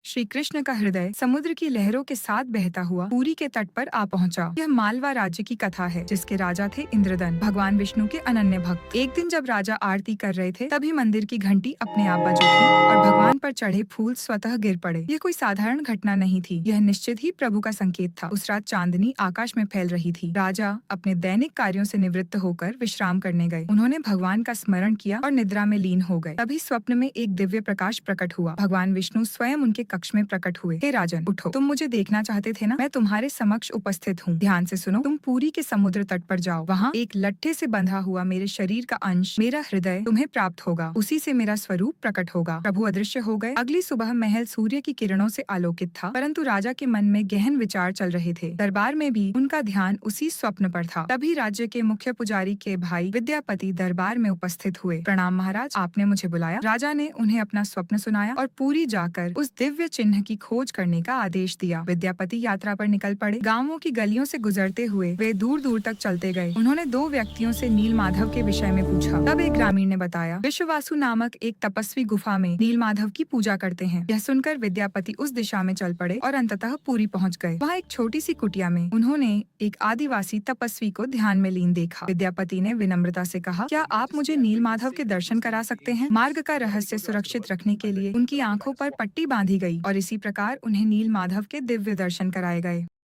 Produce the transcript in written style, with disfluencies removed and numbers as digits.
श्री कृष्ण का हृदय समुद्र की लहरों के साथ बहता हुआ पुरी के तट पर आ पहुंचा। यह मालवा राज्य की कथा है, जिसके राजा थे इंद्रदन, भगवान विष्णु के अनन्य भक्त। एक दिन जब राजा आरती कर रहे थे, तभी मंदिर की घंटी अपने आप बज उठी और भगवान पर चढ़े फूल स्वतः गिर पड़े। यह कोई साधारण घटना नहीं थी, यह निश्चित ही प्रभु का संकेत था। उस रात चांदनी आकाश में फैल रही थी। राजा अपने दैनिक कार्यों से निवृत्त होकर विश्राम करने गए। उन्होंने भगवान का स्मरण किया और निद्रा में लीन हो गए। तभी स्वप्न में एक दिव्य प्रकाश प्रकट हुआ। भगवान विष्णु स्वयं उनके कक्ष में प्रकट हुए। हे राजन, उठो, तुम मुझे देखना चाहते थे ना? मैं तुम्हारे समक्ष उपस्थित हूँ। ध्यान से सुनो। तुम पुरी के समुद्र तट पर जाओ। वहाँ एक लट्ठे से बंधा हुआ मेरे शरीर का अंश, मेरा हृदय, तुम्हें प्राप्त होगा। उसी से मेरा स्वरूप प्रकट होगा। प्रभु अदृश्य हो गए। अगली सुबह महल सूर्य की किरणों से आलोकित था, परंतु राजा के मन में गहन विचार चल रहे थे। दरबार में भी उनका ध्यान उसी स्वप्न पर था। तभी राज्य के मुख्य पुजारी के भाई विद्यापति दरबार में उपस्थित हुए। प्रणाम महाराज, आपने मुझे बुलाया। राजा ने उन्हें अपना स्वप्न सुनाया और पुरी जाकर उस दिव्य चिन्ह की खोज करने का आदेश दिया। विद्यापति यात्रा पर निकल पड़े। गांवों की गलियों से गुजरते हुए वे दूर दूर तक चलते गए। उन्होंने दो व्यक्तियों से नील माधव के विषय में पूछा। तब एक ग्रामीण ने बताया, विश्ववासु नामक एक तपस्वी गुफा में नील माधव की पूजा करते हैं। यह सुनकर विद्यापति उस दिशा में चल पड़े और अंततः पुरी पहुंच गए। वहाँ एक छोटी सी कुटिया में उन्होंने एक आदिवासी तपस्वी को ध्यान में लीन देखा। विद्यापति ने विनम्रता से कहा, क्या आप मुझे नील माधव के दर्शन करा सकते हैं? मार्ग का रहस्य सुरक्षित रखने के लिए उनकी आंखों पर पट्टी बांधी गई और इसी प्रकार उन्हें नील माधव के दिव्य दर्शन कराए गए।